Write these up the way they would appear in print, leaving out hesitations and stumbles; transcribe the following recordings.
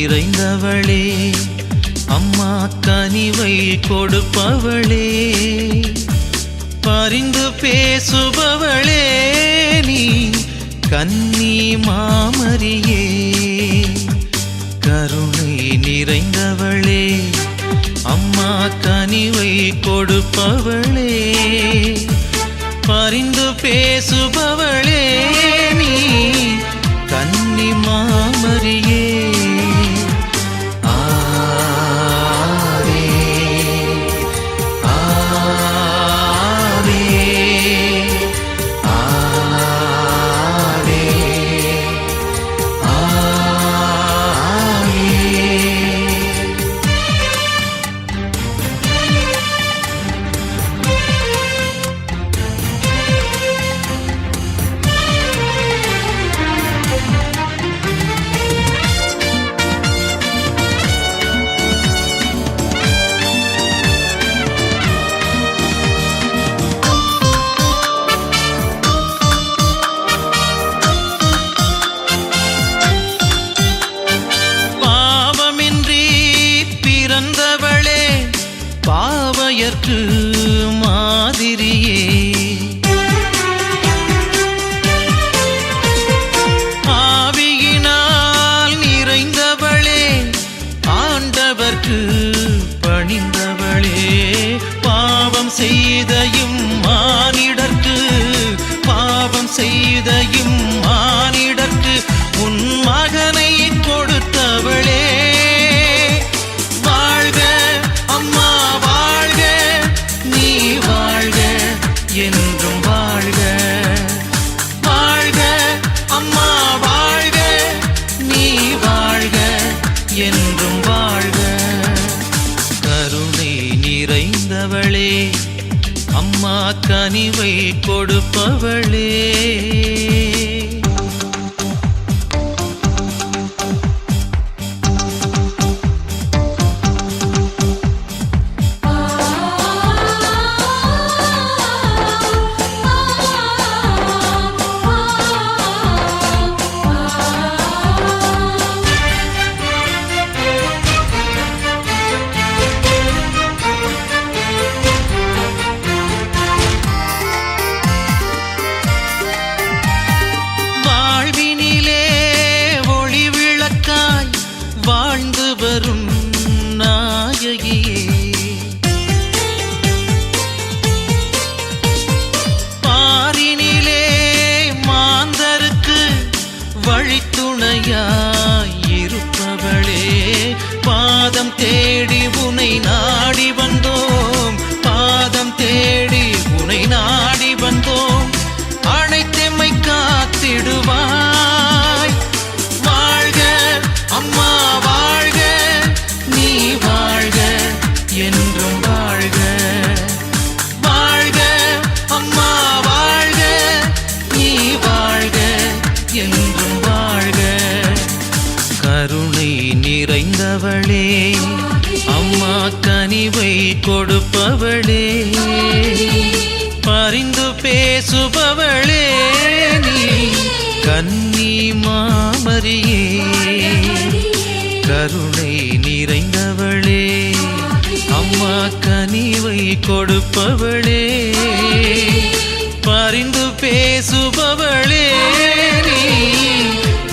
நிறைந்தவளே, அம்மா கனிவை கொடுப்பவளே, பரிந்து பேசுபவளே, நீ கன்னி மாமரியே. கருணை நிறைந்தவளே, அம்மா கனிவை கொடுப்பவளே, பரிந்து பேசுபவளே, நீ கன்னி மாமரியே. பாவையர்க்கு மாதிரியே, ஆவியினால் நிறைந்தவளே, ஆண்டவர்க்கு பணிந்தவளே, பாவம் செய்தையும் மானிடர்க்கு, பாவம் செய்தையும் மானிடர்க்கு உன் மகனை கொடுத்தவளே. என்றும் வாழ்க, வாழ்க அம்மா வாழ்க, நீ வாழ்க என்றும் வாழ்க. கருணை நிறைந்தவளே, அம்மா கனிவை கொடுப்பவளே. வாழ்ந்து வரும் நாயகியே, பாரினிலே மாந்தருக்கு வழித்துணையாயிருப்பவளே, பாதம் தேடி உனை நாடி வந்தோம், பாதம் தேடி உனை நாடி வந்தோம், அனைத்தெம்மை காத்திடுவாய். வாழ்க அம்மா வாழ்க, நீ வாழ்க என்றும் வாழ்க, வாழ்க அம்மா வாழ்க, நீ வாழ்க என்றும் வாழ்க. கருணை நிறைந்தவளே, அம்மா கனிவை கொடுப்பவளே, பரிந்து பேசுபவளே, நீ கன்னி மாமரியே. கருணை நிறைந்தவளே, அம்மா கனிவை கொடுப்பவளே, பரிந்து பேசுபவளே, நீ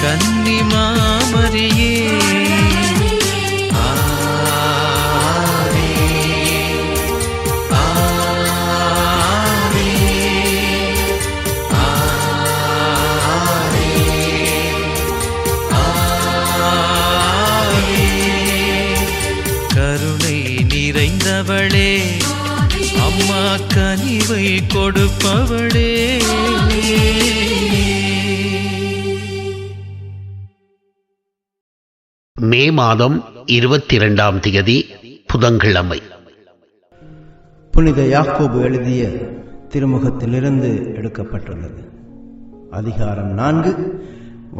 கன்னி மாமரியே. கருணை நிறைந்தவளே, அம்மா கனிவை கொடுப்பவளே. மே மாதம் 22ஆம் தேதி புதன்கிழமை. புனித யாக்கோபு எழுதிய திருமுகத்திலிருந்து எடுக்கப்பட்டுள்ளது. அதிகாரம் 4,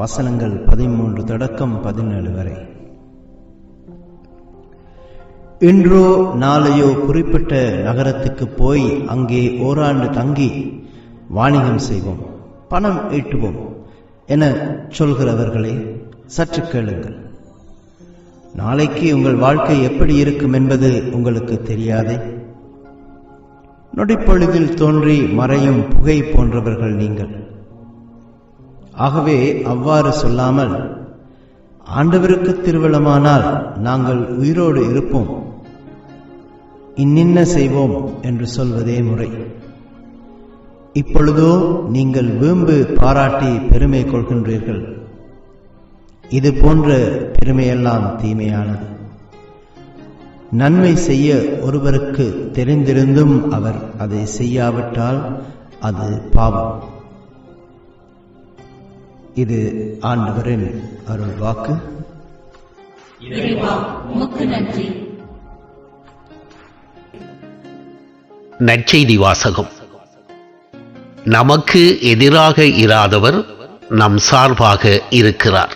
வசனங்கள் 13 தொடக்கம் 17 வரை. இன்றோ நாளையோ குறிப்பிட்ட நகரத்துக்கு போய் அங்கே ஓராண்டு தங்கி வாணிகம் செய்வோம், பணம் ஈட்டுவோம் என சொல்கிறவர்களே, சற்று கேளுங்கள். நாளைக்கு உங்கள் வாழ்க்கை எப்படி இருக்கும் என்பது உங்களுக்கு தெரியாதே. நொடிப்பொழுதில் தோன்றி மறையும் புகை போன்றவர்கள் நீங்கள். ஆகவே அவ்வாறு சொல்லாமல், ஆண்டவருக்கு திருவிழமானால் நாங்கள் உயிரோடு இருப்போம், இன்னின்ன செய்வோம் என்று சொல்வதே முறை. இப்பொழுதோ நீங்கள் வீம்பு பாராட்டி பெருமை கொள்கின்றீர்கள். இது போன்ற பெருமையெல்லாம் தீமையானது. நன்மை செய்ய ஒருவருக்கு தெரிந்திருந்தும் அவர் அதை செய்யாவிட்டால் அது பாவம். இது ஆண்டவரின் அருள் வாக்கு. நற்செய்தி வாசகம். நமக்கு எதிராக இராதவர் நம் சார்பாக இருக்கிறார்.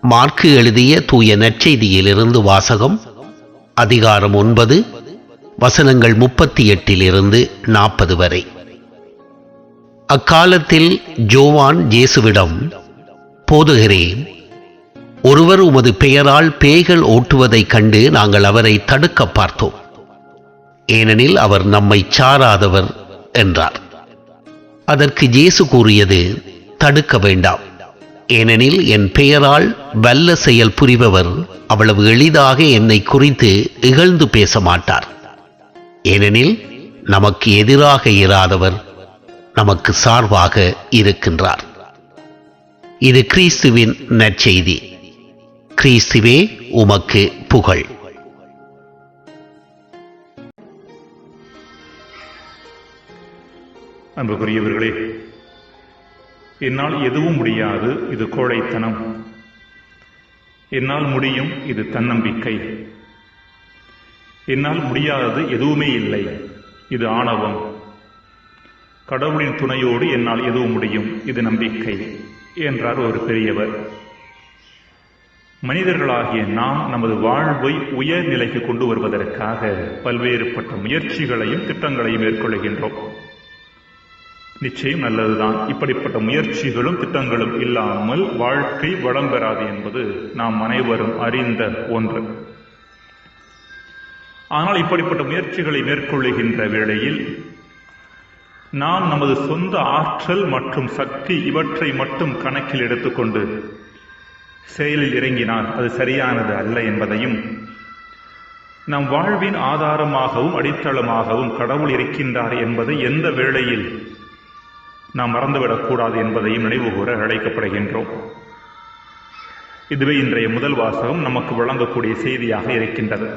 மார்க்கு எழுதிய தூய நற்செய்தியிலிருந்து வாசகம். அதிகாரம் 9, வசனங்கள் 38 40 வரை. அக்காலத்தில் யோவான் இயேசுவிடம், போதகரே, ஒருவர் உமது பெயரால் பேய்கள் ஓட்டுவதைக் கண்டு நாங்கள் அவரை தடுக்க பார்த்தோம், ஏனெனில் அவர் நம்மை சாராதவர் என்றார். அதற்கு இயேசு கூறியது, தடுக்க வேண்டாம், ஏனெனில் என் பெயரால் வல்ல செயல் புரிபவர் அவ்வளவு எளிதாக என்னை குறித்து இகழ்ந்து பேச மாட்டார். ஏனெனில் நமக்கு எதிராக இராதவர் நமக்கு சார்பாக இருக்கின்றார். இது கிறிஸ்துவின் நற்செய்தி. கிறிஸ்துவே உமக்கு புகழ். அன்புக்குரியவர்களே, என்னால் எதுவும் முடியாது, இது கோழைத்தனம். என்னால் முடியும், இது தன்னம்பிக்கை. என்னால் முடியாதது எதுவுமே இல்லை, இது ஆணவம். கடவுளின் துணையோடு என்னால் எதுவும் முடியும், இது நம்பிக்கை என்றார் ஒரு பெரியவர். மனிதர்களாகிய நாம் நமது வாழ்வை உயர்நிலைக்கு கொண்டு வருவதற்காக பல்வேறுபட்ட முயற்சிகளையும் திட்டங்களையும் மேற்கொள்கின்றோம். நிச்சயம் நல்லதுதான். இப்படிப்பட்ட முயற்சிகளும் திட்டங்களும் இல்லாமல் வாழ்க்கை வளம் பெறாது என்பது நாம் அனைவரும் அறிந்த ஒன்று. ஆனால் இப்படிப்பட்ட முயற்சிகளை மேற்கொள்ளுகின்ற வேளையில் நாம் நமது சொந்த ஆற்றல் மற்றும் சக்தி இவற்றை மட்டும் கணக்கில் எடுத்துக்கொண்டு செயலில் இறங்கினால் அது சரியானது அல்ல என்பதையும், நம் வாழ்வின் ஆதாரமாகவும் அடித்தளமாகவும் கடவுள் இருக்கின்றார் என்பதை எந்த வேளையில் நாம் மறந்துவிடக்கூடாது என்பதையும் நினைவுகூர அழைக்கப்படுகின்றோம். இதுவே இன்றைய முதல் வாசகம் நமக்கு வழங்கக்கூடிய செய்தியாக இருக்கின்றது.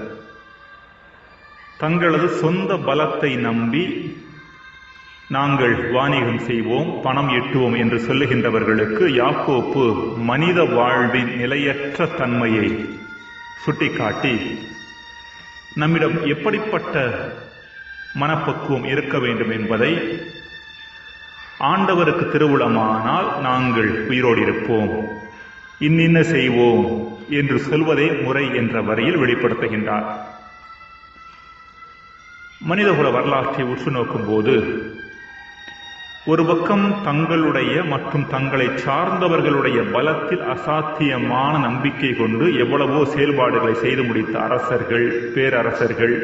தங்களது சொந்த பலத்தை நம்பி நாங்கள் வாணிகம் செய்வோம், பணம் ஈட்டுவோம் என்று சொல்லுகின்றவர்களுக்கு யாக்கோப்பு மனித வாழ்வின் நிலையற்ற தன்மையை சுட்டிக்காட்டி நம்மிடம் எப்படிப்பட்ட மனப்பக்குவம் இருக்க வேண்டும் என்பதை, ஆண்டவருக்கு திருவுளமானால் நாங்கள் உயிரோடு இருப்போம், இன்னின்ன செய்வோம் என்று சொல்வதே முறை என்ற வரையில் வெளிப்படுத்துகின்றார். மனிதகுல வரலாற்றை உற்று நோக்கும் போது ஒரு பக்கம் தங்களுடைய மற்றும் தங்களை சார்ந்தவர்களுடைய பலத்தில் அசாத்தியமான நம்பிக்கை கொண்டு எவ்வளவோ செயல்பாடுகளை செய்து முடித்த அரசர்கள், பேரரசர்கள்,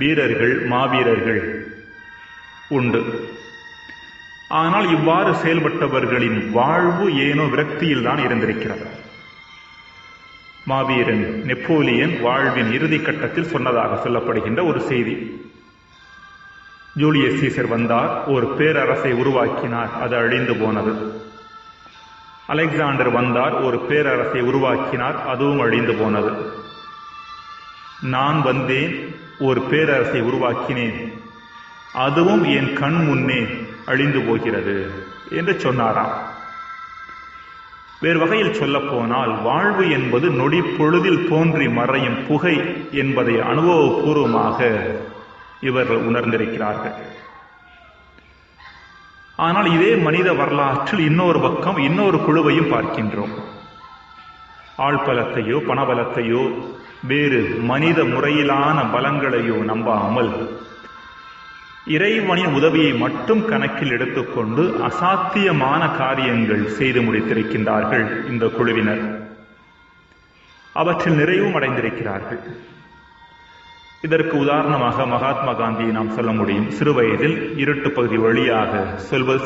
வீரர்கள், மாவீரர்கள் உண்டு. ஆனால் இவ்வாறு செயல்பட்டவர்களின் வாழ்வு ஏனோ விரக்தியில் தான் இருந்திருக்கிறது. மாவீரன் நெப்போலியன் வாழ்வின் இறுதி கட்டத்தில் சொன்னதாக சொல்லப்படுகின்ற ஒரு செய்தி. ஜூலியஸ் சீசர் வந்தார், ஒரு பேரரசை உருவாக்கினார், அது அழிந்து போனது. அலெக்சாண்டர் வந்தார், ஒரு பேரரசை உருவாக்கினார், அதுவும் அழிந்து போனது. நான் வந்தேன், ஒரு பேரரசை உருவாக்கினேன், அதுவும் என் கண் முன்னே அழிந்து போகிறது என்று சொன்னாராம். வேறு வகையில் சொல்ல போனால், வாழ்வு என்பது நொடி பொழுதில் தோன்றி மறையும் புகை என்பதை அனுபவபூர்வமாக இவர்கள் உணர்ந்திருக்கிறார்கள். ஆனால் இதே மனித வரலாற்றில் இன்னொரு பக்கம் இன்னொரு குழுவையும் பார்க்கின்றோம். ஆழ்பலத்தையோ பணபலத்தையோ வேறு மனித முறையிலான பலங்களையோ நம்பாமல் இறைவனின் உதவியை மட்டும் கணக்கில் எடுத்துக்கொண்டு அசாத்தியமான காரியங்கள் செய்து முடித்திருக்கின்றார்கள் இந்த குழுவினர். அவற்றில் நிறைவும் அடைந்திருக்கிறார்கள். இதற்கு உதாரணமாக மகாத்மா காந்தியை நாம் சொல்ல முடியும். சிறு வயதில் இருட்டு பகுதி வழியாக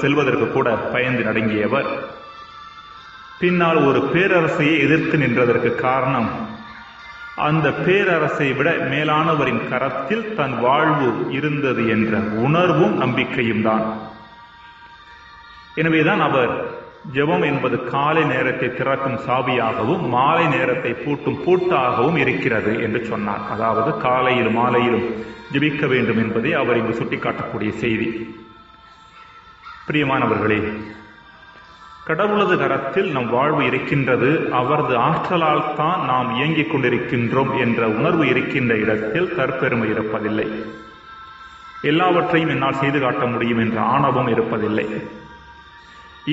செல்வதற்கு கூட பயந்து நடுங்கியவர் பின்னால் ஒரு பேரரசையே எதிர்த்து நின்றதற்கு காரணம் அந்த பேரரசை விட மேலானவரின் கரத்தில் தன் வாழ்வு இருந்தது என்ற உணர்வும் நம்பிக்கையும் தான். எனவேதான் அவர் ஜெபம் என்பது காலை நேரத்தை திறக்கும் சாவியாகவும் மாலை நேரத்தை பூட்டும் பூட்டாகவும் இருக்கிறது என்று சொன்னார். அதாவது காலையிலும் மாலையிலும் ஜெபிக்க வேண்டும் என்பதை அவர் இங்கு சுட்டிக்காட்டக்கூடிய செய்தி. பிரியமானவர்களே, கடவுளது கரத்தில் நம் வாழ்வு இருக்கின்றது, அவரது ஆற்றலால் தான் நாம் இயங்கிக் கொண்டிருக்கின்றோம் என்ற உணர்வு இருக்கின்ற இடத்தில் தற்பெருமை இருப்பதில்லை. எல்லாவற்றையும் என்னால் செய்து காட்ட முடியும் என்ற ஆணவம் இருப்பதில்லை.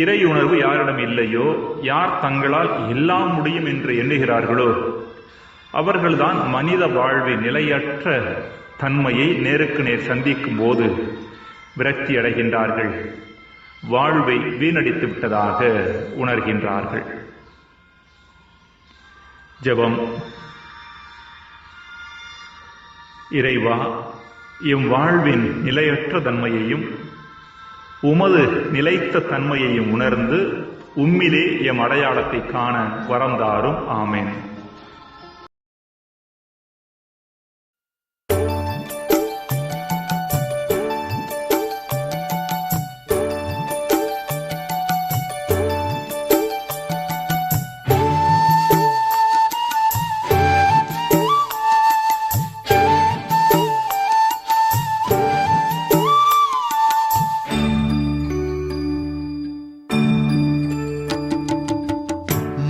இறை உணர்வு யாரிடம் இல்லையோ, யார் தங்களால் எல்லாம் முடியும் என்று எண்ணுகிறார்களோ அவர்கள்தான் மனித வாழ்வின் நிலையற்ற தன்மையை நேருக்கு நேர் சந்திக்கும் போது விரக்தி அடைகின்றார்கள், வாழ்வை வீணடித்து விட்டதாக உணர்கின்றார்கள். ஜெபம். இறைவா, எம் வாழ்வின் நிலையற்ற தன்மையையும் உமது நிலைத்த தன்மையையும் உணர்ந்து உம்மிலே எம் அடையாளத்தை காண வரம் தாரும். ஆமென்.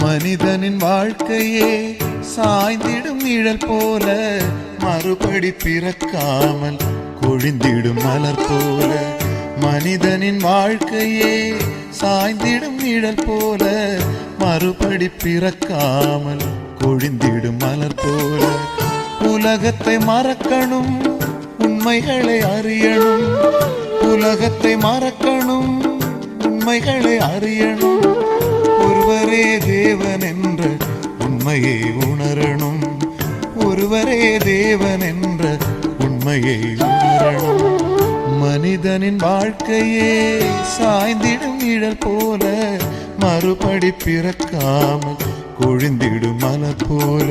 மனிதனின் வாழ்க்கையே சாய்ந்திடும் நிழல் போல, மறுபடி பிறக்காமல் கொழிந்திடும் மலர் போல. மனிதனின் வாழ்க்கையே சாய்ந்திடும் நிழல் போல, மறுபடி பிறக்காமல் கொழிந்திடும் மலர் போல. உலகத்தை மறக்கணும், உண்மைகளை அறியணும். உலகத்தை மறக்கணும், உண்மைகளை அறியணும். ஒருவரே தேவன் என்ற உண்மையை உணரணும். ஒருவரே தேவன் என்ற உண்மையை உணரணும். மனிதனின் வாழ்க்கையே சாய்ந்திடும் நிழல் போல, மறுபடி பிறக்காமல் கொழிந்திடும் மலர் போல.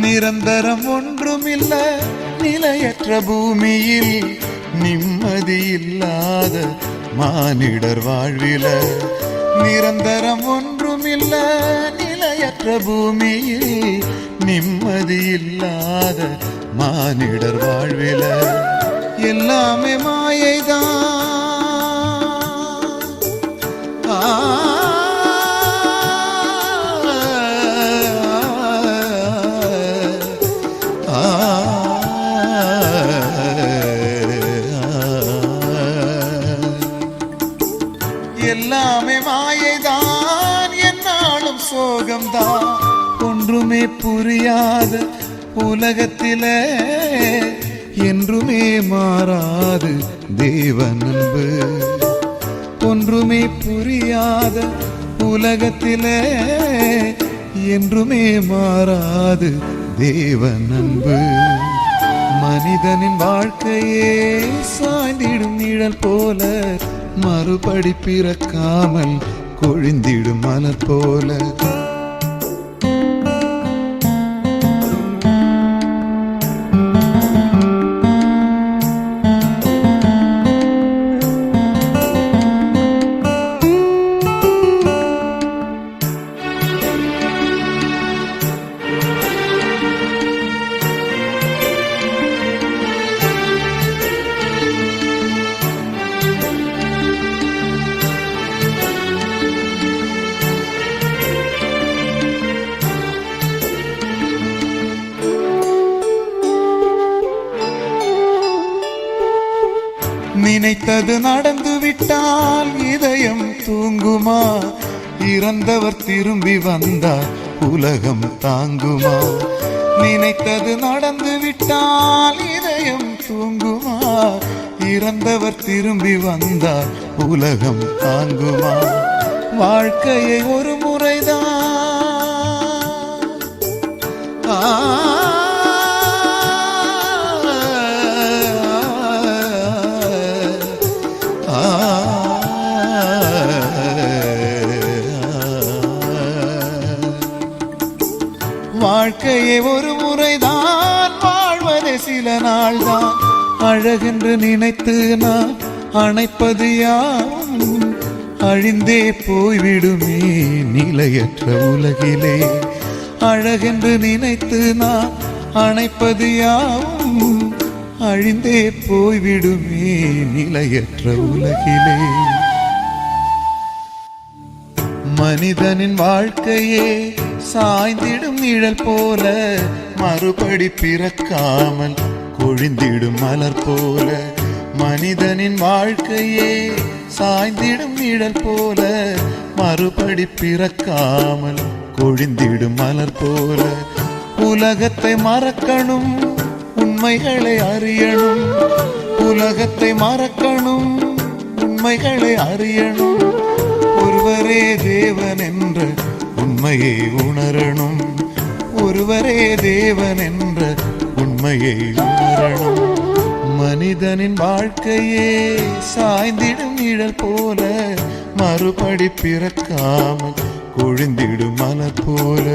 நிரந்தரம் ஒன்றுமில்ல நிலையற்ற பூமியில், நிம்மதி இல்லாத மானிடர் வாழ்வில. நிரந்தரம் ஒன்றுமில்ல நிலையற்ற பூமியில், நிம்மதி இல்லாத மானிடர் வாழ்வில. எல்லாமே மாயைதான். எல்லாமே மாயைதான், என்னாலும் சோகம்தான். ஒன்றுமே புரியாத உலகத்திலே என்றுமே மாறாது தேவன் அன்பு. ஒன்றுமே புரியாத உலகத்திலே என்றுமே மாறாது தேவன் அன்பு. மனிதனின் வாழ்க்கையே சாய்ந்திடும் நிழல் போல, மறுபடி பிறக்காமல் கொழிந்திடும் மலர் போல. நினைத்தது நடந்து விட்டால் இதயம் தூங்குமா? இறந்தவர் திரும்பி வந்தால் உலகம் தாங்குமா? நினைத்தது நடந்து விட்டால் இதயம் தூங்குமா? இறந்தவர் திரும்பி வந்தால் உலகம் தாங்குமா? வாழ்க்கையை ஒரு முறைதான் வாழ்க்கையை ஒரு முறைதான், வாழ்வதே சில நாள்தான். அழகென்று நினைத்து நான் அணைப்பது யாவும் அழிந்தே போய்விடுமே நிலையற்ற உலகிலே. அழகென்று நினைத்து நான் அணைப்பது யாவும் அழிந்தே போய்விடுமே நிலையற்ற உலகிலே. மனிதனின் வாழ்க்கையே சாய்ந்திடும் நிழல் போல, மறுபடி பிறக்காமல் கொழிந்திடும் மலர் போல. மனிதனின் வாழ்க்கையே சாய்ந்திடும் நிழல் போல, மறுபடி பிறக்காமல் கொழிந்திடும் மலர் போல. உலகத்தை மறக்கணும், உண்மைகளை அறியணும். உலகத்தை மறக்கணும், உண்மைகளை அறியணும். ஒருவரே தேவன் என்ற உண்மையை உணரணும். ஒருவரே தேவன் என்ற உண்மையை உணரணும். மனிதனின் வாழ்க்கையே சாய்ந்திடும் நிழல் போல, மறுபடி பிறக்காமல் கொழிந்திடும் மலர் போல.